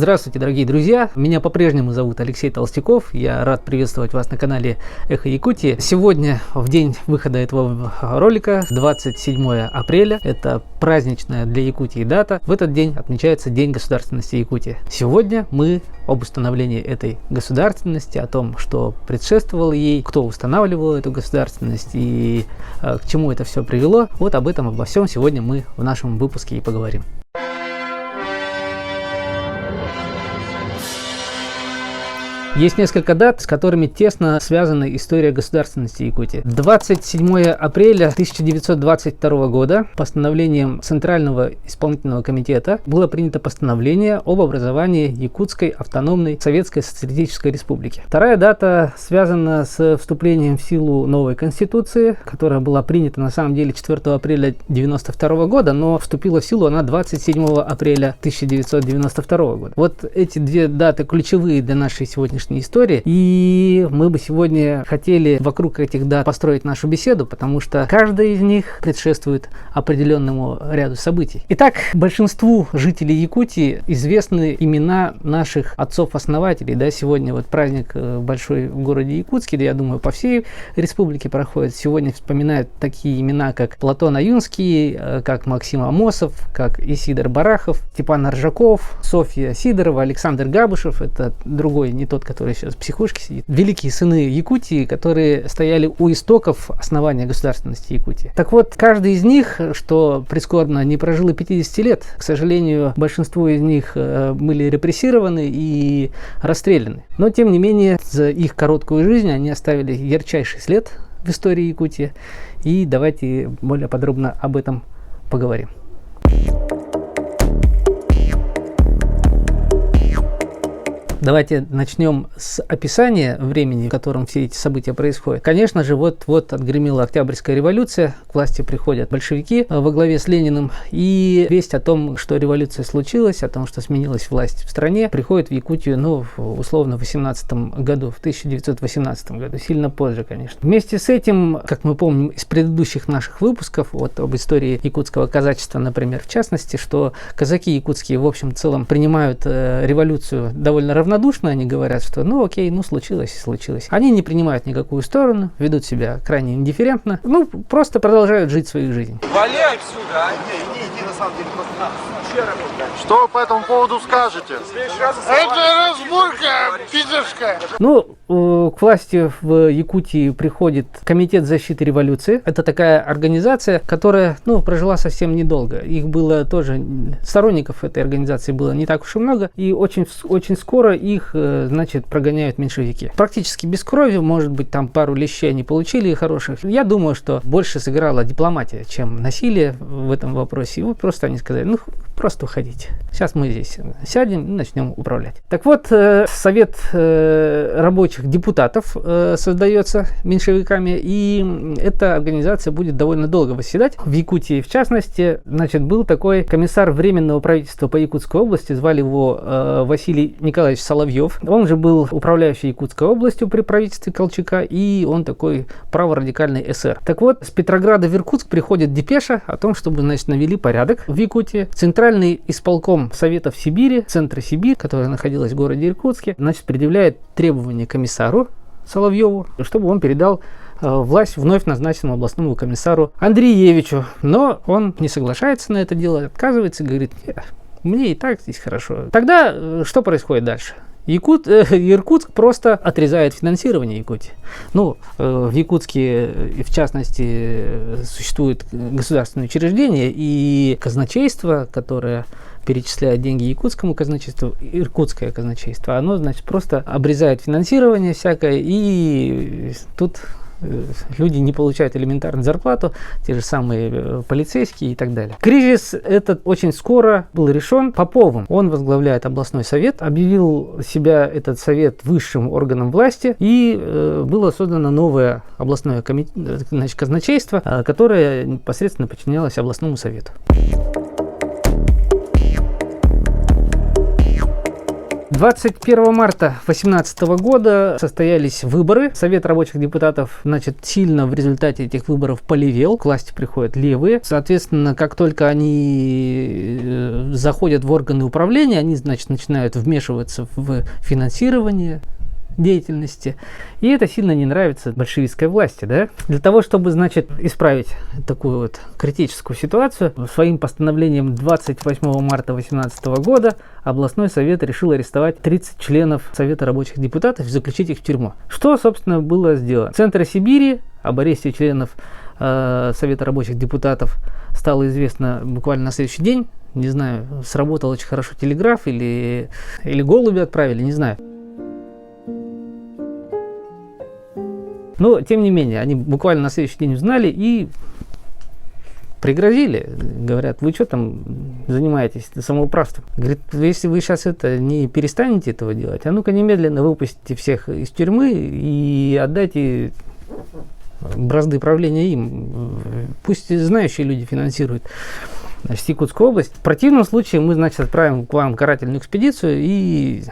Здравствуйте, дорогие друзья! Меня по-прежнему зовут Алексей Толстяков. Я рад приветствовать вас на канале Эхо Якутии. Сегодня, в день выхода этого ролика, 27 апреля, это праздничная для Якутии дата. В этот день отмечается День государственности Якутии. Сегодня мы об установлении этой государственности, о том, что предшествовало ей, кто устанавливал эту государственность и к чему это все привело. Вот об этом, обо всем сегодня мы в нашем выпуске и поговорим. Есть несколько дат, с которыми тесно связана история государственности Якутии. 27 апреля 1922 года постановлением Центрального исполнительного комитета было принято постановление об образовании Якутской автономной Советской Социалистической Республики. Вторая дата связана с вступлением в силу новой Конституции, которая была принята на самом деле 4 апреля 1992 года, но вступила в силу она 27 апреля 1992 года. Вот эти две даты ключевые для нашей сегодняшней истории, и мы бы сегодня хотели вокруг этих дат построить нашу беседу, потому что каждая из них предшествует определенному ряду событий. Итак, большинству жителей Якутии известны имена наших отцов-основателей. Да, сегодня вот праздник большой в городе Якутске, да, я думаю, по всей республике проходит. Сегодня вспоминают такие имена, как Платон Аюнский, как Максим Амосов, как Исидор Барахов, Степан Аржаков, Софья Сидорова, Александр Габышев. Это другой, не тот, который сейчас в психушке сидит. Великие сыны Якутии, которые стояли у истоков основания государственности Якутии. Так вот, каждый из них, что прискорбно, не прожил и 50 лет. К сожалению, большинство из них были репрессированы и расстреляны. Но, тем не менее, за их короткую жизнь они оставили ярчайший след в истории Якутии. И давайте более подробно об этом поговорим. Давайте начнем с описания времени, в котором все эти события происходят. Конечно же, вот отгремела Октябрьская революция, к власти приходят большевики во главе с Лениным, и весть о том, что революция случилась, о том, что сменилась власть в стране, приходит в Якутию, условно, в 1918 году, сильно позже, конечно. Вместе с этим, как мы помним из предыдущих наших выпусков, вот об истории якутского казачества, например, в частности, что казаки якутские, в общем, в целом, принимают революцию довольно равнодушно. Они говорят, что окей, случилось и случилось. Они не принимают никакую сторону, ведут себя крайне индифферентно, просто продолжают жить свою жизнь. Валяй отсюда, иди на самом деле, просто Что вы по этому поводу скажете? Это разборка питерская. К власти в Якутии приходит Комитет защиты революции. Это такая организация, которая, прожила совсем недолго. Их было тоже, сторонников этой организации было не так уж и много, и очень скоро их, прогоняют меньшевики. Практически без крови, может быть, там пару лещей они получили хороших. Я думаю, что больше сыграла дипломатия, чем насилие в этом вопросе. И просто они сказали, просто уходите. Сейчас мы здесь сядем и начнем управлять. Так вот, Совет рабочих депутатов создается меньшевиками, и эта организация будет довольно долго восседать. В Якутии, в частности, был такой комиссар Временного правительства по Якутской области, звали его Василий Николаевич Соловьев. Он же был управляющий Якутской областью при правительстве Колчака, и он такой праворадикальный эсер. Так вот, с Петрограда в Иркутск приходит депеша о том, чтобы, навели порядок в Якутии. Центральный исполком Советов Сибири, Центра Сибирь, которая находилась в городе Иркутске, предъявляет требования комиссару Соловьеву, чтобы он передал власть вновь назначенному областному комиссару Андреевичу. Но он не соглашается на это дело, отказывается, говорит, мне и так здесь хорошо. Тогда что происходит дальше? Иркутск просто отрезает финансирование Якутии. В Якутске, в частности, существует государственное учреждение и казначейство, которое перечисляет деньги якутскому казначейству, иркутское казначейство, оно, просто обрезает финансирование всякое, и тут люди не получают элементарную зарплату, те же самые полицейские и так далее. Кризис этот очень скоро был решен Поповым. Он возглавляет областной совет, объявил себя этот совет высшим органом власти, и было создано новое областное казначейство, которое непосредственно подчинялось областному совету. 21 марта 2018 года состоялись выборы. Совет рабочих депутатов, значит, сильно в результате этих выборов полевел. К власти приходят левые. Соответственно, как только они заходят в органы управления, они, значит, начинают вмешиваться в финансирование деятельности. И это сильно не нравится большевистской власти, да? Для того, чтобы, значит, исправить такую вот критическую ситуацию, своим постановлением 28 марта 2018 года областной совет решил арестовать 30 членов Совета рабочих депутатов и заключить их в тюрьму. Что, собственно, было сделано? В центре Сибири об аресте членов Совета рабочих депутатов стало известно буквально на следующий день. Не знаю, сработал очень хорошо телеграф или голуби отправили, не знаю. Но, тем не менее, они буквально на следующий день узнали и пригрозили. Говорят, вы что там занимаетесь самоуправством? Говорит, если вы сейчас не перестанете этого делать, а ну-ка немедленно выпустите всех из тюрьмы и отдайте бразды правления им. Пусть знающие люди финансируют, значит, Якутскую область. В противном случае мы, значит, отправим к вам карательную экспедицию и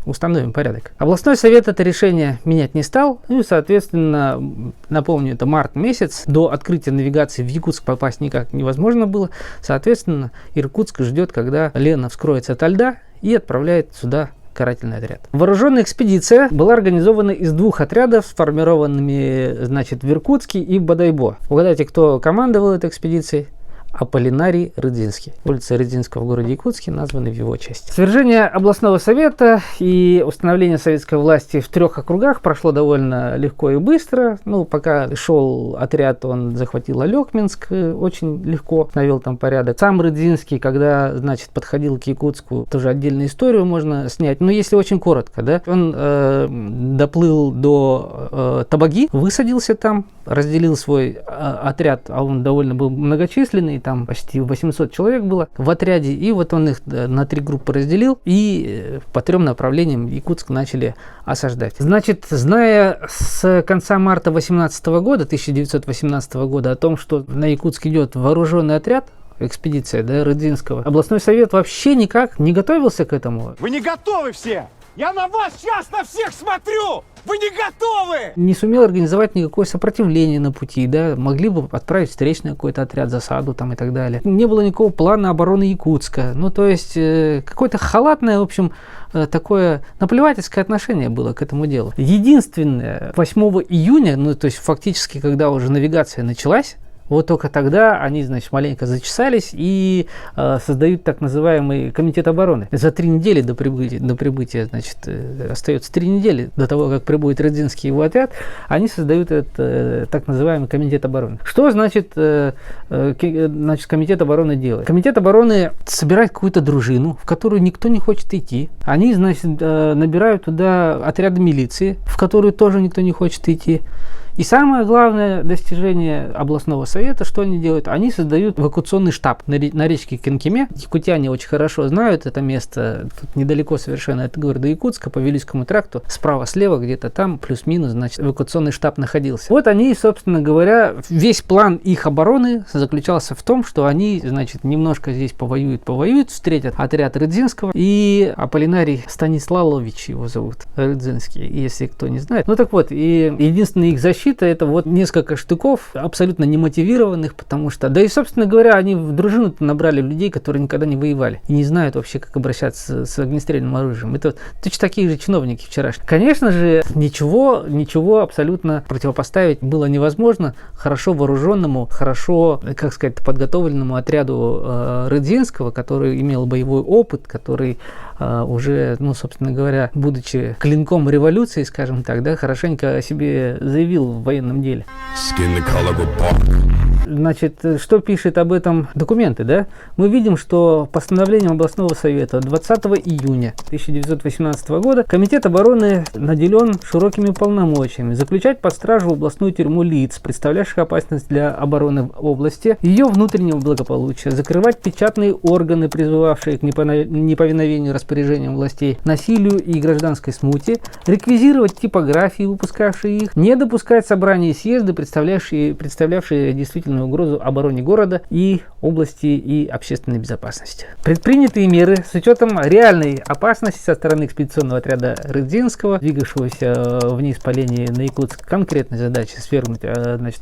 установим порядок. Областной совет это решение менять не стал. Ну и, соответственно, напомню, это март месяц. До открытия навигации в Якутск попасть никак невозможно было. Соответственно, Иркутск ждет, когда Лена вскроется ото льда и отправляет сюда карательный отряд. Вооруженная экспедиция была организована из двух отрядов, сформированными, значит, в Иркутске и в Бодайбо. Угадайте, кто командовал этой экспедицией? Аполлинарий Рыдзинский. Улица Рыдзинского в городе Якутске названы в его честь. Свержение областного совета и установление советской власти в 3 округах прошло довольно легко и быстро. Ну, пока шел отряд, он захватил Алекминск очень легко, навел там порядок. Сам Рыдзинский, когда, значит, подходил к Якутску, тоже отдельную историю можно снять. Но если очень коротко, да, он доплыл до Табаги, высадился там, разделил свой отряд, а он довольно был многочисленный, там почти 800 человек было в отряде, и вот он их на 3 группы разделил, и по 3 направлениям Якутск начали осаждать. Значит, зная с конца марта 1918 года о том, что на Якутск идет вооруженный отряд, экспедиция, да, Рыдзинского, областной совет вообще никак не готовился к этому. Вы не готовы все! Я на вас сейчас на всех смотрю! Вы не готовы! Не сумел организовать никакое сопротивление на пути, да, могли бы отправить встречный какой-то отряд, засаду там и так далее. Не было никакого плана обороны Якутска. Ну, то есть, какое-то халатное, в общем, такое наплевательское отношение было к этому делу. Единственное, 8 июня, ну, то есть, фактически, когда уже навигация началась, вот только тогда они, значит, маленько зачесались и создают так называемый комитет обороны. За 3 недели до прибытия, значит, остается 3 недели до того, как прибудет Рыдзинский и его отряд, они создают этот так называемый комитет обороны. Что значит, комитет обороны делает? Комитет обороны собирает какую-то дружину, в которую никто не хочет идти. Они, значит, набирают туда отряды милиции, в которую тоже никто не хочет идти. И самое главное достижение областного совета, что они делают? Они создают эвакуационный штаб на речке Кенкеме. Якутяне очень хорошо знают это место. Тут недалеко совершенно от города Якутска, по Вилюйскому тракту. Справа-слева где-то там, плюс-минус, значит, эвакуационный штаб находился. Вот они, собственно говоря, весь план их обороны заключался в том, что они, значит, немножко здесь повоюют, встретят отряд Рыдзинского. И Аполлинарий Станиславович его зовут, Рыдзинский, если кто не знает. Ну так вот, и единственная их защита это вот несколько штыков, абсолютно немотивированных, потому что, да и, собственно говоря, они в дружину набрали людей, которые никогда не воевали и не знают вообще, как обращаться с огнестрельным оружием. Это вот точно такие же чиновники вчерашние. Конечно же, ничего абсолютно противопоставить было невозможно хорошо вооруженному, хорошо, как сказать, подготовленному отряду Рыдзинского, который имел боевой опыт, который уже, ну, собственно говоря, будучи клинком революции, скажем так, да, хорошенько о себе заявил в военном деле. Значит, что пишет об этом документы, да? Мы видим, что постановлением областного совета 20 июня 1918 года Комитет обороны наделен широкими полномочиями заключать под стражу в областную тюрьму лиц, представлявших опасность для обороны области, ее внутреннего благополучия, закрывать печатные органы, призывавшие к неповиновению распоряжениям властей, насилию и гражданской смуте, реквизировать типографии, выпускавшие их, не допускать собрания и съезды, представлявшие действительно серьезную угрозу обороне города и области и общественной безопасности. Предпринятые меры с учетом реальной опасности со стороны экспедиционного отряда Рыдзинского, двигавшегося вниз по линии на Якутск, конкретной задачи свергнуть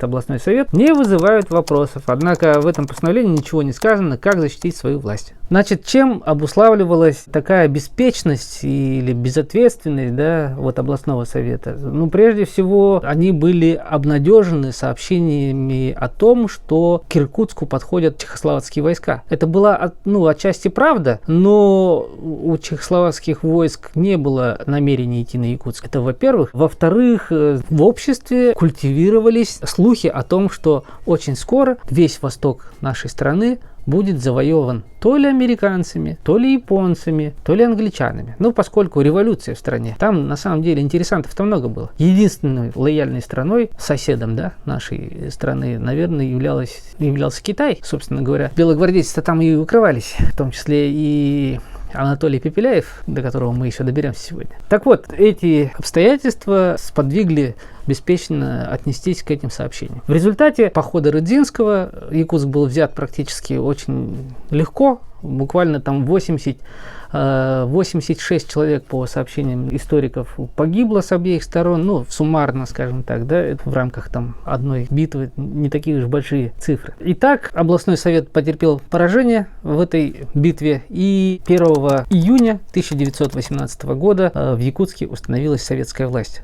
областной совет, не вызывают вопросов. Однако в этом постановлении ничего не сказано, как защитить свою власть. Значит, чем обуславливалась такая беспечность или безответственность, да, вот областного совета? Ну, прежде всего, они были обнадежены сообщениями о том, что к Иркутску подходят чехословацкие войска. Это была, отчасти правда, но у чехословацких войск не было намерения идти на Якутск. Это во-первых. Во-вторых, в обществе культивировались слухи о том, что очень скоро весь восток нашей страны будет завоеван то ли американцами, то ли японцами, то ли англичанами. Ну, поскольку революция в стране, там на самом деле интересантов-то много было. Единственной лояльной страной, соседом, да, нашей страны, наверное, являлся Китай. Собственно говоря, белогвардейцы-то там и укрывались, в том числе и Анатолий Пепеляев, до которого мы еще доберемся сегодня. Так вот, эти обстоятельства сподвигли беспечно отнестись к этим сообщениям. В результате похода Рыдзинского Якутск был взят практически очень легко, буквально там 86 человек, по сообщениям историков, погибло с обеих сторон, суммарно, скажем так, да, это в рамках там одной битвы, не такие уж большие цифры. Итак, областной совет потерпел поражение в этой битве, и 1 июня 1918 года в Якутске установилась советская власть.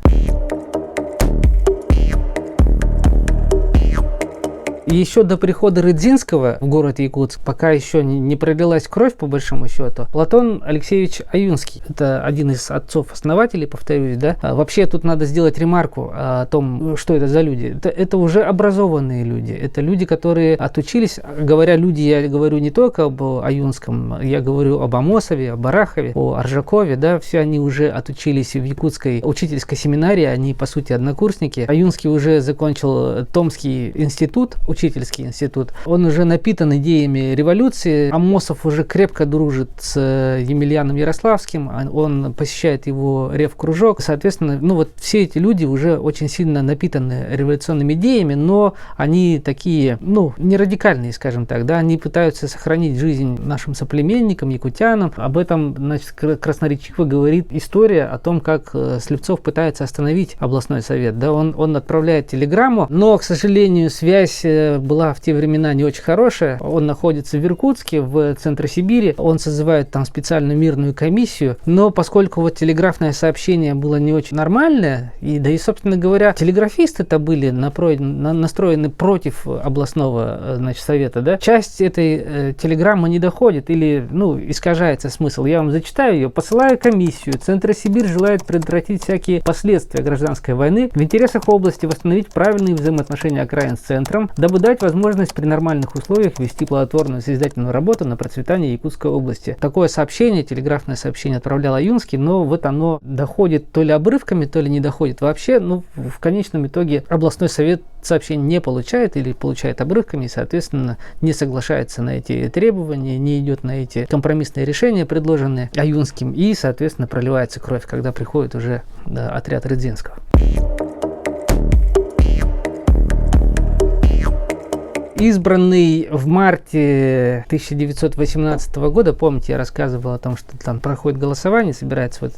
И еще до прихода Рыдзинского в город Якутск, пока еще не пролилась кровь, по большому счету, Платон Алексеевич Аюнский, это один из отцов-основателей, повторюсь, да. Вообще тут надо сделать ремарку о том, что это за люди. Это уже образованные люди, это люди, которые отучились. Говоря люди, я говорю не только об Аюнском, я говорю об Амосове, о Барахове, о Аржакове, да, все они уже отучились в якутской учительской семинарии, они, по сути, однокурсники. Аюнский уже закончил Томский институт, учительский институт. Он уже напитан идеями революции. Амосов уже крепко дружит с Емельяном Ярославским. Он посещает его ревкружок. Соответственно, все эти люди уже очень сильно напитаны революционными идеями, но они такие, не радикальные, скажем так, да, они пытаются сохранить жизнь нашим соплеменникам, якутянам. Об этом, значит, красноречиво говорит история о том, как Слепцов пытается остановить областной совет. Да, он отправляет телеграмму, но, к сожалению, связь была в те времена не очень хорошая. Он находится в Иркутске, в центре Сибири. Он созывает там специальную мирную комиссию. Но поскольку телеграфное сообщение было не очень нормальное, и собственно говоря, телеграфисты-то были настроены против областного, совета, да, часть этой телеграммы не доходит или, искажается смысл. Я вам зачитаю ее. Посылаю комиссию. Центр Сибирь желает предотвратить всякие последствия гражданской войны. В интересах области восстановить правильные взаимоотношения окраин с центром, дабы дать возможность при нормальных условиях вести плодотворную созидательную работу на процветание Якутской области. Такое сообщение, телеграфное сообщение отправлял Аюнский, но оно доходит то ли обрывками, то ли не доходит вообще. В конечном итоге областной совет сообщение не получает или получает обрывками и, соответственно, не соглашается на эти требования, не идет на эти компромиссные решения, предложенные Аюнским, и, соответственно, проливается кровь, когда приходит уже отряд Рыдзинского. Избранный в марте 1918 года, помните, я рассказывал о том, что там проходит голосование, собирается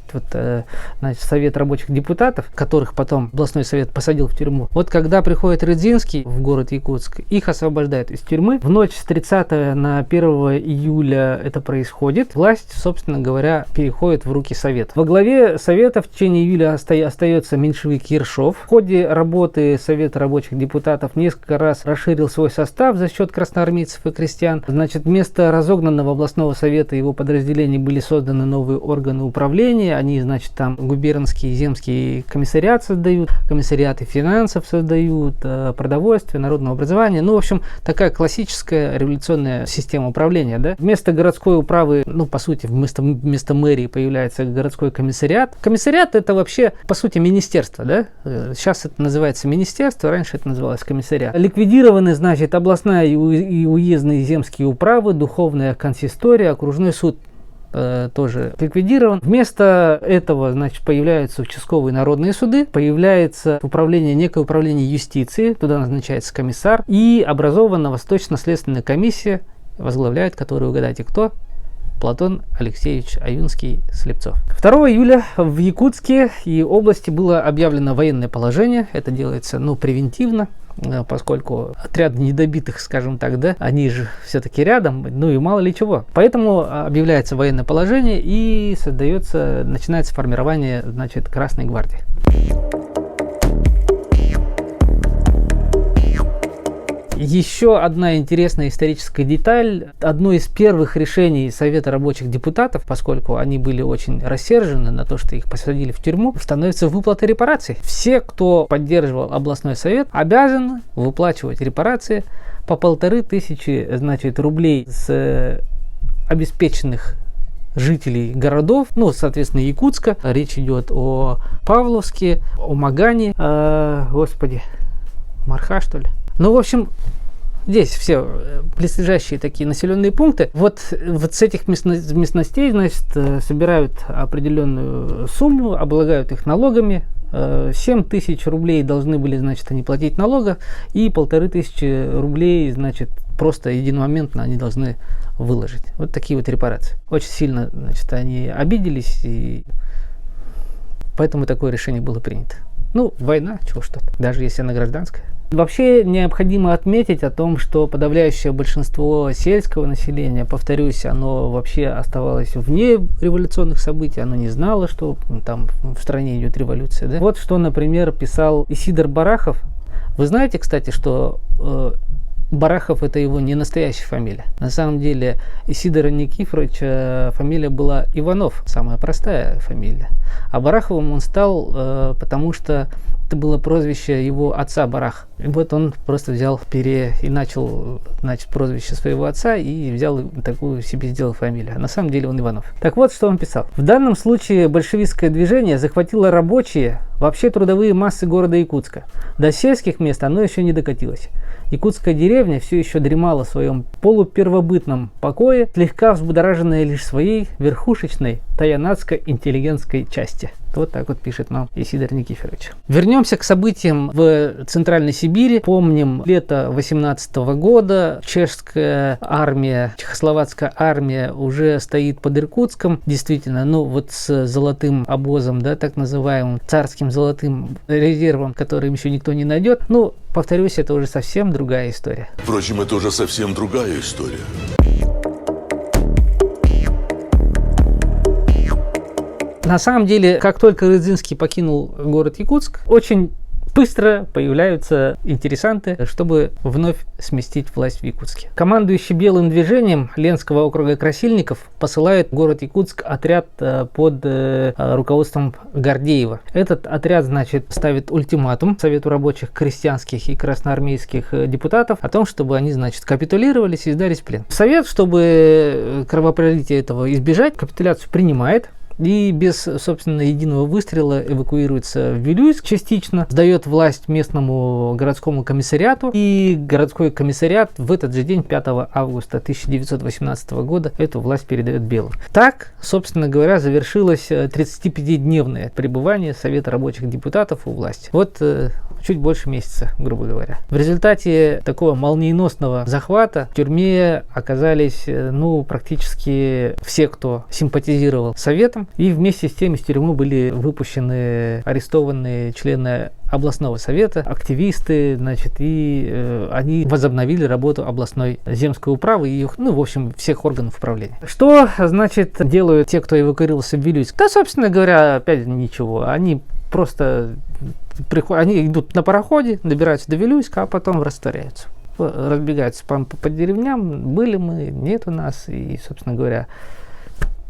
совет рабочих депутатов, которых потом областной совет посадил в тюрьму. Вот когда приходит Рыдзинский в город Якутск, их освобождают из тюрьмы. В ночь с 30 на 1 июля это происходит. Власть, собственно говоря, переходит в руки совета. Во главе совета в течение июля остается меньшевик Ершов. В ходе работы совета рабочих депутатов несколько раз расширил свой состав за счет красноармейцев и крестьян. Значит, вместо разогнанного областного совета его подразделений были созданы новые органы управления. Они, значит, там губернский, земский комиссариат создают, комиссариаты финансов создают, продовольствия, народного образования. В общем, такая классическая революционная система управления. Да? Вместо городской управы, по сути, вместо мэрии появляется городской комиссариат. Комиссариат — это вообще, по сути, министерство. Да? Сейчас это называется министерство, раньше это называлось комиссариат. Ликвидированы, значит, областная и уездные земские управы, духовная консистория, окружной суд. тоже ликвидирован. Вместо этого, значит, появляются участковые народные суды, появляется некое управление юстиции, туда назначается комиссар, и образована Восточно-следственная комиссия, возглавляет которую, угадайте, кто? Платон Алексеевич Аюнский-Слепцов. 2 июля в Якутске и области было объявлено военное положение. Это делается, превентивно, поскольку отряд недобитых, скажем так, да, они же все-таки рядом, и мало ли чего. Поэтому объявляется военное положение и начинается формирование, значит, Красной гвардии. Еще одна интересная историческая деталь. Одно из первых решений Совета рабочих депутатов, поскольку они были очень рассержены на то, что их посадили в тюрьму, становится выплата репараций. Все, кто поддерживал областной совет, обязаны выплачивать репарации по 1500, значит, рублей с обеспеченных жителей городов, соответственно, Якутска. Речь идет о Павловске, о Магане, Марха, что ли. В общем, здесь все близлежащие такие населенные пункты. Вот с этих местностей, значит, собирают определенную сумму, облагают их налогами. 7000 рублей должны были, значит, они платить налога, и 1500 рублей, значит, просто единомоментно они должны выложить. Вот такие вот репарации. Очень сильно, значит, они обиделись, и поэтому такое решение было принято. Война, чего ж тут, даже если она гражданская. Вообще необходимо отметить о том, что подавляющее большинство сельского населения, повторюсь, оно вообще оставалось вне революционных событий, оно не знало, что там в стране идет революция. Да? Вот что, например, писал Исидор Барахов. Вы знаете, кстати, что Барахов – это его не настоящая фамилия. На самом деле Исидора Никифоровича фамилия была Иванов, самая простая фамилия. А Бараховым он стал, потому что это было прозвище его отца Барах. И вот он просто взял, начал, значит, прозвище своего отца и взял такую себе, сделал фамилию. А на самом деле он Иванов. Так вот, что он писал. В данном случае большевистское движение захватило рабочие, вообще трудовые массы города Якутска. До сельских мест оно еще не докатилось. Якутская деревня все еще дремала в своем полупервобытном покое, слегка взбудораженная лишь своей верхушечной таянацко-интеллигентской части. Вот так вот пишет нам Исидор Никифорович. Вернемся к событиям в Центральной Сибири. Помним лето 18 года. Чешская армия, чехословацкая армия уже стоит под Иркутском. Действительно, вот с золотым обозом, да, так называемым царским золотым резервом, который еще никто не найдет. Повторюсь, это уже совсем другая история. Впрочем, это уже совсем другая история. На самом деле, как только Рудзинский покинул город Якутск, очень быстро появляются интересанты, чтобы вновь сместить власть в Якутске. Командующий белым движением Ленского округа Красильников посылает в город Якутск отряд под руководством Гордеева. Этот отряд, значит, ставит ультиматум Совету рабочих, крестьянских и красноармейских депутатов о том, чтобы они, значит, капитулировались и сдались в плен. Совет, чтобы кровопролития этого избежать, капитуляцию принимает. И без, собственно, единого выстрела эвакуируется в Вилюйск частично, сдает власть местному городскому комиссариату, и городской комиссариат в этот же день, 5 августа 1918 года, эту власть передает белым. Так, собственно говоря, завершилось 35-дневное пребывание Совета рабочих депутатов у власти. Вот чуть больше месяца, грубо говоря. В результате такого молниеносного захвата в тюрьме оказались, практически все, кто симпатизировал Советам, и вместе с тем из тюрьмы были выпущены арестованные члены областного совета, активисты, значит, и они возобновили работу областной земской управы и их, в общем, всех органов управления. Что, значит, делают те, кто эвакуировался в Вилюйск? Да, собственно говоря, опять ничего. Они просто они идут на пароходе, добираются до Вилюйска, а потом растворяются. Разбегаются по деревням. Были мы, нет у нас, и, собственно говоря,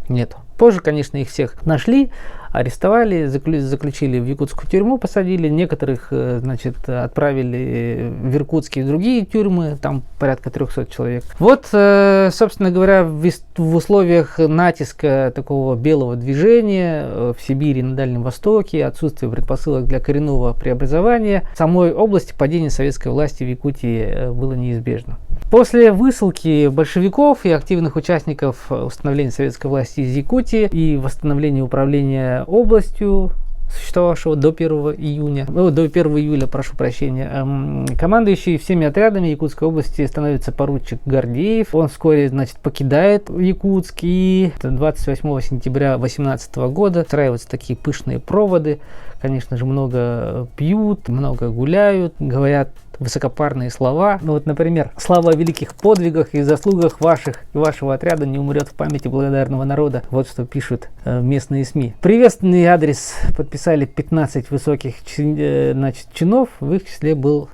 нету. Позже, конечно, их всех нашли, арестовали, заключили в якутскую тюрьму, посадили. Некоторых, значит, отправили в иркутские и другие тюрьмы, там порядка 300 человек. Вот, собственно говоря, в условиях натиска такого белого движения в Сибири, на Дальнем Востоке, отсутствия предпосылок для коренного преобразования, в самой области падение советской власти в Якутии было неизбежно. После высылки большевиков и активных участников установления советской власти из Якутии и восстановления управления областью, существовавшего до 1 июля, прошу прощения, командующий всеми отрядами Якутской области становится поручик Гордеев. Он вскоре, покидает Якутск, и 28 сентября 2018 года устраиваются такие пышные проводы. Конечно же, много пьют, много гуляют, говорят высокопарные слова. Например, слава о великих подвигах и заслугах ваших и вашего отряда не умрет в памяти благодарного народа. Вот что пишут местные СМИ. Приветственный адрес подписали 15 высоких чинов. В их числе был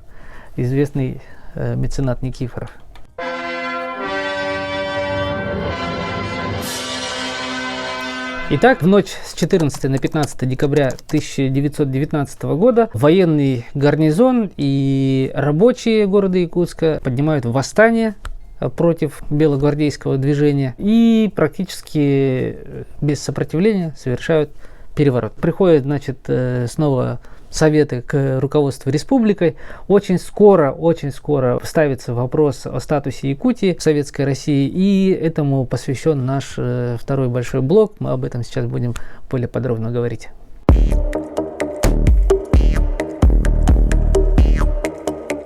известный меценат Никифоров. Итак, в ночь с 14 на 15 декабря 1919 года военный гарнизон и рабочие города Якутска поднимают восстание против белогвардейского движения и практически без сопротивления совершают переворот. Приходят, снова советы к руководству республикой. Очень скоро ставится вопрос о статусе Якутии в Советской России, и этому посвящен наш второй большой блок. Мы об этом сейчас будем более подробно говорить.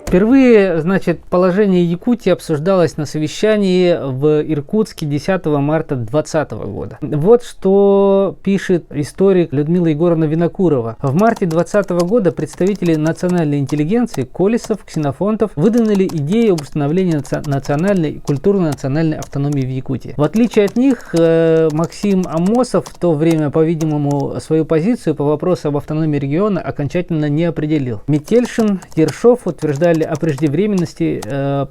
Впервые, положение Якутии обсуждалось на совещании в Иркутске 10 марта 2020 года. Вот что пишет историк Людмила Егоровна Винокурова. В марте 2020 года представители национальной интеллигенции Колесов, Ксенофонтов выдвинули идею об установлении национальной и культурно-национальной автономии в Якутии. В отличие от них, Максим Амосов в то время, по-видимому, свою позицию по вопросу об автономии региона окончательно не определил. Метельшин, Ершов утверждали о преждевременности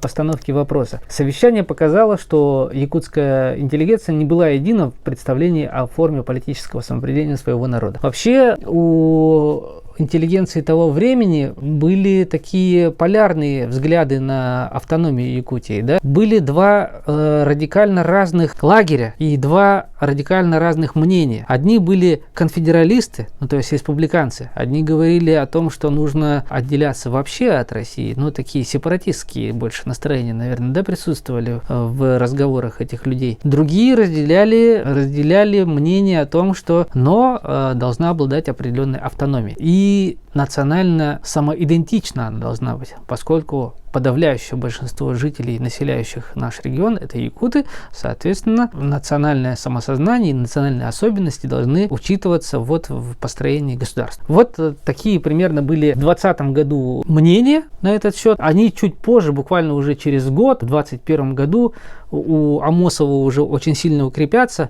постановки вопроса. Совещание показало, что якутская интеллигенция не была едина в представлении о форме политического самоопределения своего народа. Вообще, у интеллигенции того времени были такие полярные взгляды на автономию Якутии. Да? Были два радикально разных лагеря и два радикально разных мнения. Одни были конфедералисты, то есть республиканцы. Одни говорили о том, что нужно отделяться вообще от России. Такие сепаратистские больше настроения, наверное, присутствовали в разговорах этих людей. Другие разделяли мнение о том, что должна обладать определенной автономией. И национально самоидентична она должна быть, поскольку подавляющее большинство жителей, населяющих наш регион, это якуты, соответственно, национальное самосознание и национальные особенности должны учитываться в построении государства. Такие примерно были в 2020 году мнения на этот счет. Они чуть позже, буквально уже через год, в 2021 году, у Амосова уже очень сильно укрепятся.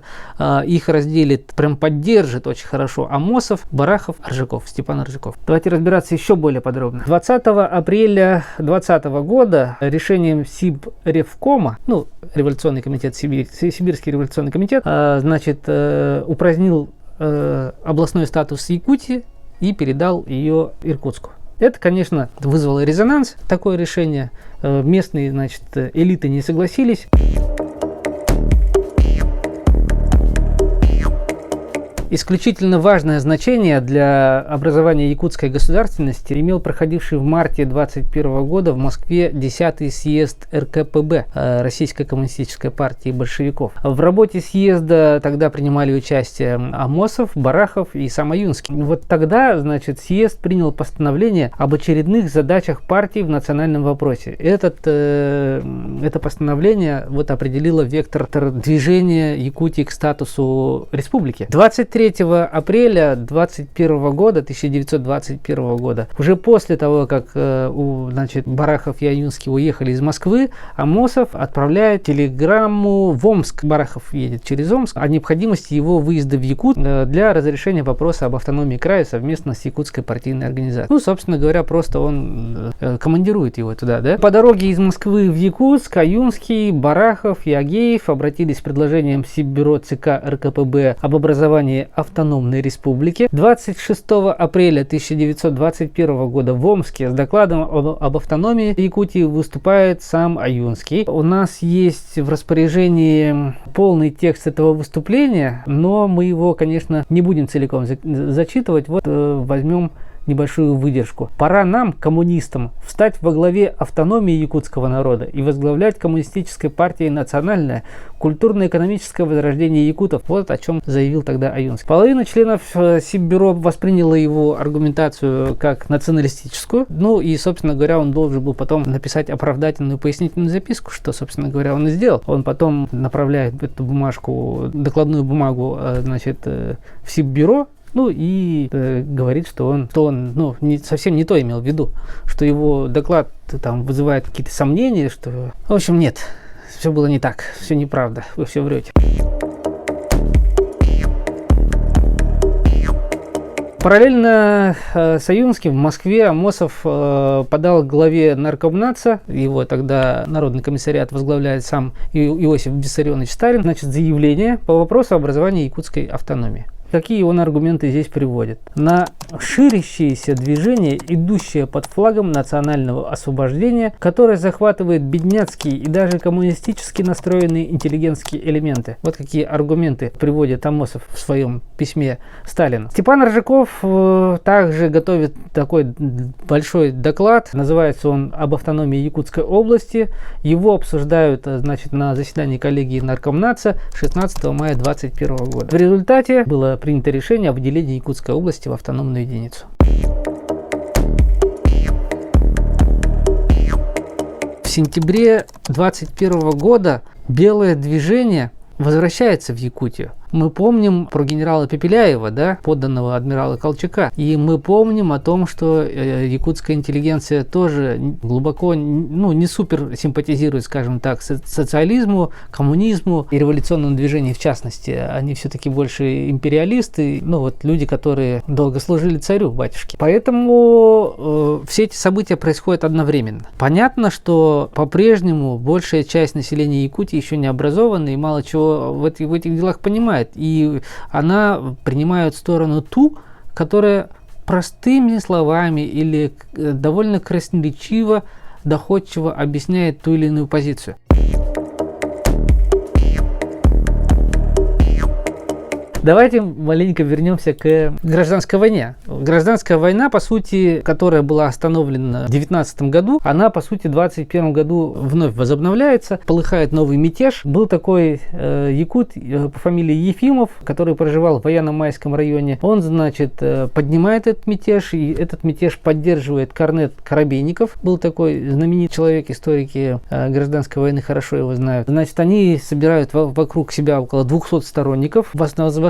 Их разделит, прям поддержит очень хорошо Амосов, Барахов, Аржаков, Степан Аржаков. Давайте разбираться еще более подробно. 20 апреля 2020 года решением Сибревкома, революционный комитет Сибирский революционный комитет, упразднил областной статус Якутии и передал ее Иркутску. Это, конечно, вызвало резонанс, такое решение. Местные, элиты не согласились. Исключительно важное значение для образования якутской государственности имел проходивший в марте 2021 года в Москве 10-й съезд РКПБ, Российской коммунистической партии большевиков. В работе съезда тогда принимали участие Амосов, Барахов и сам Аюнский. Тогда, съезд принял постановление об очередных задачах партии в национальном вопросе. Это постановление определило вектор движения Якутии к статусу республики. 23 апреля 1921 года, уже после того, как Барахов и Аюнский уехали из Москвы, Амосов отправляет телеграмму в Омск. Барахов едет через Омск о необходимости его выезда в Якут для разрешения вопроса об автономии края совместно с якутской партийной организацией. Собственно говоря, просто он командирует его туда. Да? По дороге из Москвы в Якутск Аюнский, Барахов и Агеев обратились с предложением Сиббюро ЦК РКПБ об образовании автономной республики. 26 апреля 1921 года в Омске с докладом об автономии Якутии выступает сам Аюнский. У нас есть в распоряжении полный текст этого выступления, но мы его, конечно, не будем целиком зачитывать. Возьмем небольшую выдержку. Пора нам, коммунистам, встать во главе автономии якутского народа и возглавлять коммунистической партией национальное культурно-экономическое возрождение якутов. Вот о чем заявил тогда Аюнский. Половина членов Сиббюро восприняла его аргументацию как националистическую. Ну и, собственно говоря, он должен был потом написать оправдательную пояснительную записку, что, собственно говоря, он и сделал. Он потом направляет эту бумажку, докладную бумагу, значит, в Сиббюро. Ну и говорит, что он совсем не то имел в виду, что его доклад там вызывает какие-то сомнения, что... В общем, нет, все было не так, все неправда, вы все врете. Параллельно с Аюнским в Москве Амосов подал к главе Наркомнатса, его тогда Народный комиссариат возглавляет сам Иосиф Виссарионович Сталин, значит, заявление по вопросу образования якутской автономии. Какие он аргументы здесь приводит? На ширящееся движение, идущее под флагом национального освобождения, которое захватывает бедняцкие и даже коммунистически настроенные интеллигентские элементы. Вот какие аргументы приводит Амосов в своем письме Сталину. Степан Ржаков также готовит такой большой доклад. Называется он «Об автономии Якутской области». Его обсуждают, значит, на заседании коллегии Наркомнатса 16 мая 2021 года. В результате было принято решение о выделении Якутской области в автономную единицу. В сентябре 2021 года белое движение возвращается в Якутию. Мы помним про генерала Пепеляева, да, подданного адмирала Колчака. И мы помним о том, что якутская интеллигенция тоже глубоко, не супер симпатизирует, скажем так, социализму, коммунизму и революционному движению в частности. Они все-таки больше империалисты, люди, которые долго служили царю, батюшке. Поэтому все эти события происходят одновременно. Понятно, что по-прежнему большая часть населения Якутии еще не образована и мало чего в этих делах понимает. И она принимает сторону ту, которая простыми словами или довольно красноречиво, доходчиво объясняет ту или иную позицию. Давайте маленько вернемся к гражданской войне. Гражданская война, по сути, которая была остановлена в 19 году, она, по сути, в 21 году вновь возобновляется, полыхает новый мятеж. Был такой якут по фамилии Ефимов, который проживал в Военно-Майском районе. Он, значит, поднимает этот мятеж, и этот мятеж поддерживает корнет Коробейников. Был такой знаменитый человек, историки гражданской войны хорошо его знают. Значит, они собирают вокруг себя около 200 сторонников. В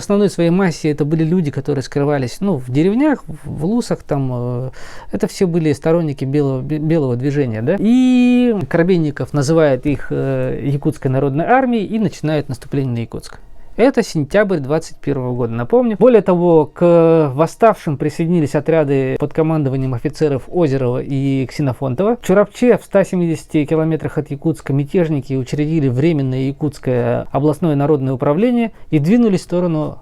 основной своей массе это были люди, которые скрывались в деревнях, в лусах, там, это все были сторонники белого движения, да? И Коробейников называет их Якутской народной армией и начинает наступление на Якутск. Это сентябрь 2021 года, напомню. Более того, к восставшим присоединились отряды под командованием офицеров Озерова и Ксенофонтова. В Чурапче, в 170 километрах от Якутска, мятежники учредили Временное Якутское областное народное управление и двинулись в сторону,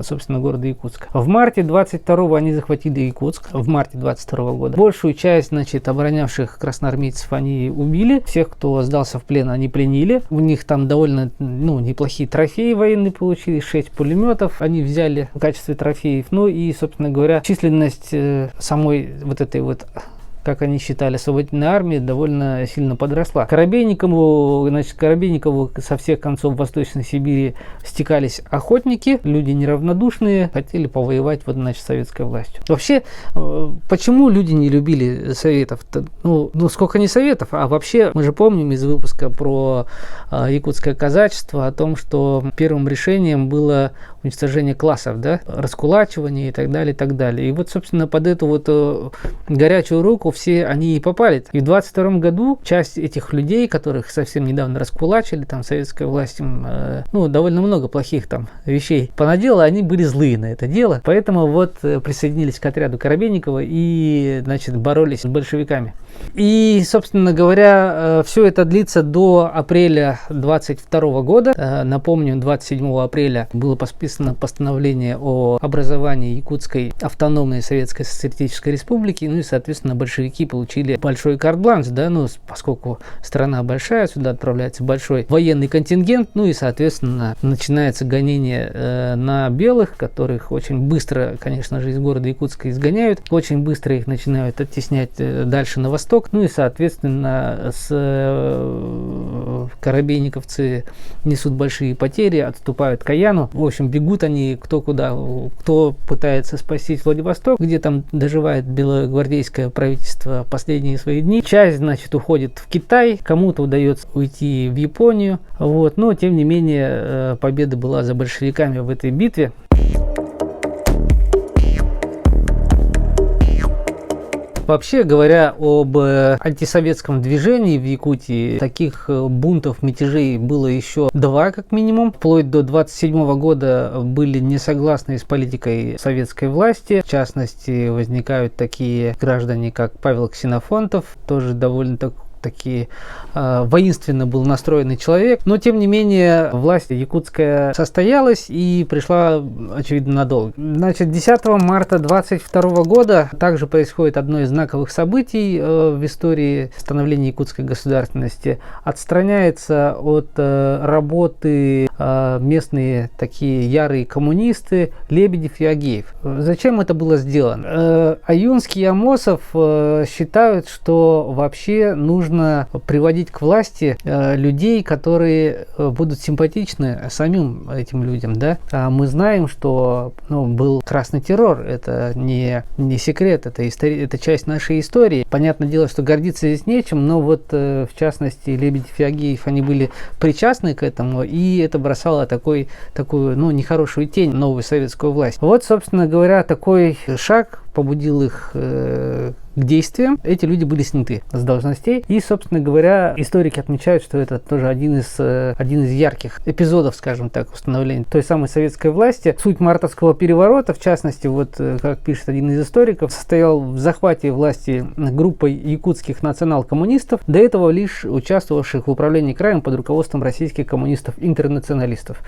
собственно, города Якутска. В марте 22-го они захватили Якутск, в марте 22 года. Большую часть, оборонявших красноармейцев они убили. Всех, кто сдался в плен, они пленили. У них там довольно, неплохие трофеи военные получили, 6 пулеметов они взяли в качестве трофеев. И, собственно говоря, численность самой этой как они считали, освободительной армии довольно сильно подросла. Коробейникову со всех концов Восточной Сибири стекались охотники, люди неравнодушные, хотели повоевать с советской властью. Вообще, почему люди не любили советов? Сколько не советов, а вообще мы же помним из выпуска про якутское казачество о том, что первым решением было уничтожение классов, да, раскулачивание и так далее, и так далее. И собственно, под эту горячую руку все они и попали. И в 22 году часть этих людей, которых совсем недавно раскулачили, там советская власть им, довольно много плохих там вещей понаделала, они были злые на это дело. Поэтому присоединились к отряду Коробейникова и, боролись с большевиками. И, собственно говоря, все это длится до апреля 22 года. Напомню, 27 апреля было подписано постановление о образовании Якутской автономной Советской Социалистической Республики. Ну и, соответственно, большевики получили большой карт-бланш, да, ну, поскольку страна большая, сюда отправляется большой военный контингент, ну и, соответственно, начинается гонение на белых, которых очень быстро, конечно же, из города Якутска изгоняют, очень быстро их начинают оттеснять дальше на восток, ну и, соответственно, коробейниковцы несут большие потери, отступают к Аяну, в общем, бегут они кто куда, кто пытается спасти Владивосток, где там доживает белогвардейское правительство последние свои дни. Часть, значит, уходит в Китай, кому-то удается уйти в Японию, вот, но, тем не менее, победа была за большевиками в этой битве. Вообще говоря об антисоветском движении в Якутии, таких бунтов, мятежей было еще два как минимум. Вплоть до 1927 года были не согласны с политикой советской власти. В частности, возникают такие граждане, как Павел Ксенофонтов, тоже довольно-таки воинственно был настроенный человек, но тем не менее власть якутская состоялась и пришла, очевидно, надолго. Значит, 10 марта 22 года также происходит одно из знаковых событий в истории становления якутской государственности. Отстраняется от работы местные такие ярые коммунисты Лебедев и Агеев. Зачем это было сделано? Аюнский и Амосов считают, что вообще нужно приводить к власти людей, которые будут симпатичны самим этим людям, да? А мы знаем, что был красный террор, это не секрет, это часть нашей истории. Понятное дело, что гордиться здесь нечем, но вот в частности Лебедев и Агеев, они были причастны к этому, и это бросало такую нехорошую тень на новую советскую власть. Вот, собственно говоря, такой шаг побудил их к действиям. Эти люди были сняты с должностей. И, собственно говоря, историки отмечают, что это тоже один из ярких эпизодов, скажем так, установления той самой советской власти. Суть мартовского переворота, в частности, вот как пишет один из историков, состоял в захвате власти группой якутских национал-коммунистов, до этого лишь участвовавших в управлении краем под руководством российских коммунистов-интернационалистов.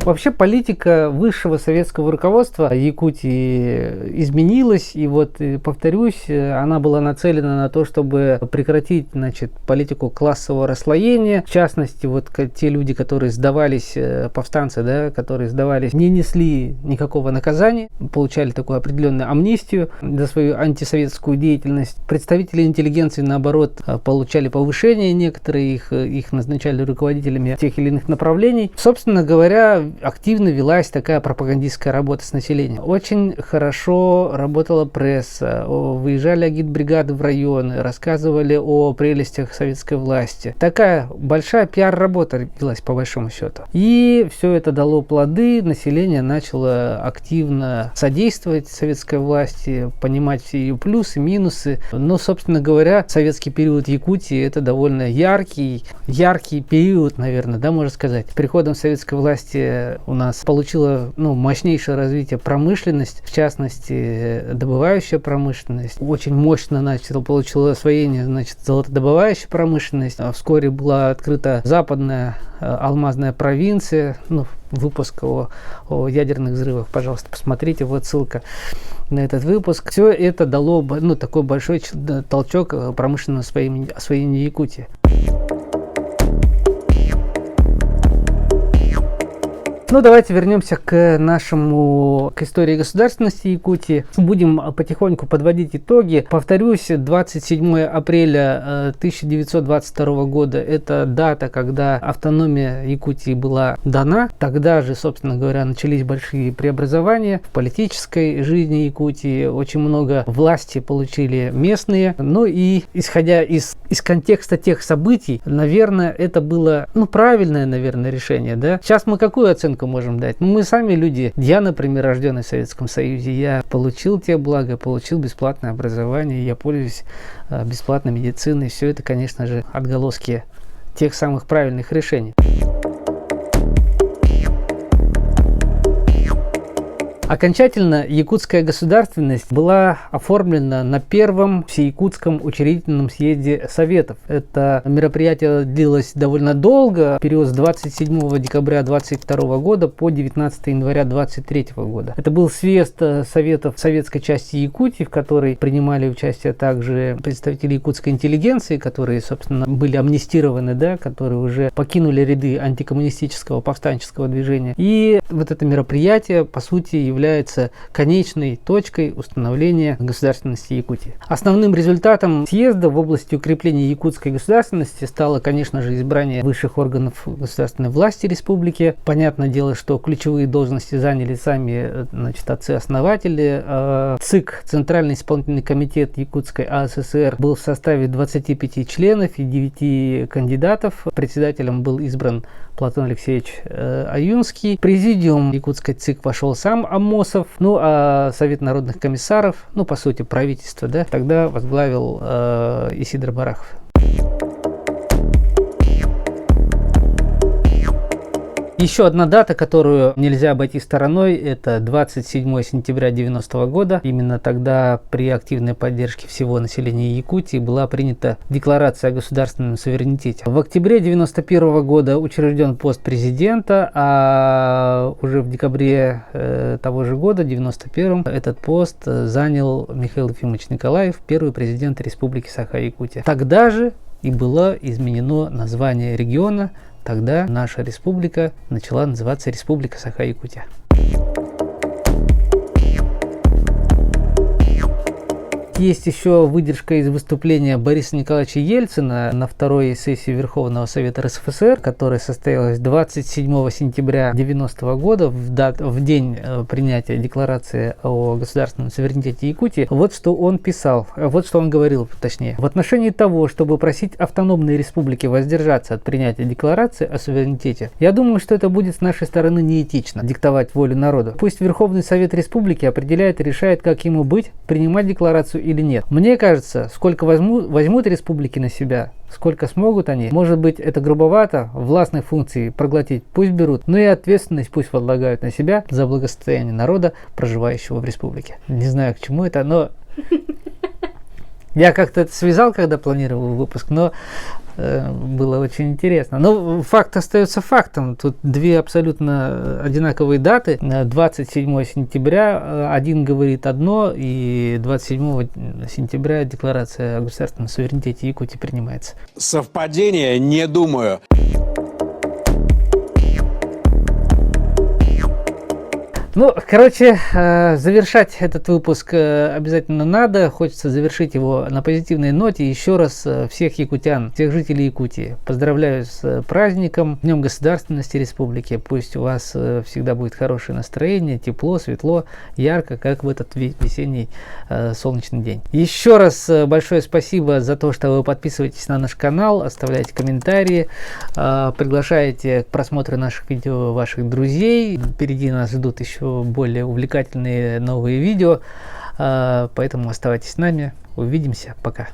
Вообще политика высшего советского руководства Якутии изменилась, и вот, повторюсь, она была нацелена на то, чтобы прекратить, значит, политику классового расслоения. В частности, вот те люди, которые сдавались, повстанцы, да, которые сдавались, не несли никакого наказания, получали такую определенную амнистию за свою антисоветскую деятельность. Представители интеллигенции, наоборот, получали повышение, некоторые их назначали руководителями тех или иных направлений. Собственно говоря, активно велась такая пропагандистская работа с населением. Очень хорошо работала пресса, выезжали агитбригады в районы, рассказывали о прелестях советской власти. Такая большая пиар-работа велась по большому счету. И все это дало плоды, население начало активно содействовать советской власти, понимать все ее плюсы, минусы. Но, собственно говоря, советский период Якутии — это довольно яркий период, наверное, да, можно сказать. С приходом советской власти у нас получила мощнейшее развитие промышленность, в частности, добывающая промышленность. Очень мощно получила освоение, значит, золотодобывающая промышленность. Вскоре была открыта западная алмазная провинция, выпуск о ядерных взрывах, пожалуйста, посмотрите, вот ссылка на этот выпуск. Все это дало такой большой толчок промышленному освоению Якутии. Давайте вернемся к истории государственности Якутии. Будем потихоньку подводить итоги. Повторюсь, 27 апреля 1922 года – это дата, когда автономия Якутии была дана. Тогда же, собственно говоря, начались большие преобразования в политической жизни Якутии. Очень много власти получили местные. И исходя из контекста тех событий, наверное, это было правильное, решение. Да? Сейчас мы какую оценку можем дать? Мы сами люди. Я, например, рожденный в Советском Союзе, я получил те блага, получил бесплатное образование, я пользуюсь бесплатной медициной. Все это, конечно же, отголоски тех самых правильных решений. Окончательно якутская государственность была оформлена на первом всеякутском учредительном съезде Советов. Это мероприятие длилось довольно долго, период с 27 декабря 22 года по 19 января 23 года. Это был съезд Советов советской части Якутии, в которой принимали участие также представители якутской интеллигенции, которые, собственно, были амнистированы, да, которые уже покинули ряды антикоммунистического повстанческого движения. И вот это мероприятие, по сути, является конечной точкой установления государственности Якутии. Основным результатом съезда в области укрепления якутской государственности стало, конечно же, избрание высших органов государственной власти республики. Понятное дело, что ключевые должности заняли сами, значит, отцы-основатели. ЦИК, Центральный исполнительный комитет Якутской АССР, был в составе 25 членов и 9 кандидатов. Председателем был избран Платон Алексеевич Аюнский. В президиум якутской ЦИК вошел сам Амосов. Ну а Совет народных комиссаров, ну по сути правительство, да, тогда возглавил Исидор Барахов. Еще одна дата, которую нельзя обойти стороной, это 27 сентября 90 года. Именно тогда при активной поддержке всего населения Якутии была принята Декларация о государственном суверенитете. В октябре 91 года учрежден пост президента, а уже в декабре того же года, 91, этот пост занял Михаил Ефимович Николаев, первый президент Республики Саха-Якутия. Тогда же и было изменено название региона. Тогда наша республика начала называться Республика Саха-Якутия. Есть еще выдержка из выступления Бориса Николаевича Ельцина на второй сессии Верховного Совета РСФСР, которая состоялась 27 сентября 1990 года, в день принятия Декларации о государственном суверенитете Якутии. Вот что он писал, вот что он говорил, точнее. В отношении того, чтобы просить автономные республики воздержаться от принятия Декларации о суверенитете, я думаю, что это будет с нашей стороны неэтично, диктовать волю народу. Пусть Верховный Совет Республики определяет и решает, как ему быть, принимать декларацию или нет. Мне кажется, сколько возьмут республики на себя, сколько смогут они. Может быть, это грубовато, властных функций проглотить пусть берут, но и ответственность пусть возлагают на себя за благосостояние народа, проживающего в республике. Не знаю, к чему это, но я как-то это связал, когда планировал выпуск, но было очень интересно. Но факт остается фактом. Тут две абсолютно одинаковые даты. 27 сентября один говорит одно, и 27 сентября Декларация о государственном суверенитете Якутии принимается. Совпадение? Не думаю. Ну, короче, завершать этот выпуск обязательно надо. Хочется завершить его на позитивной ноте. Еще раз всех якутян, всех жителей Якутии поздравляю с праздником, Днем государственности республики. Пусть у вас всегда будет хорошее настроение, тепло, светло, ярко, как в этот весенний солнечный день. Еще раз большое спасибо за то, что вы подписываетесь на наш канал, оставляете комментарии, приглашаете к просмотру наших видео ваших друзей. Впереди нас ждут еще более увлекательные новые видео, поэтому оставайтесь с нами, увидимся, пока.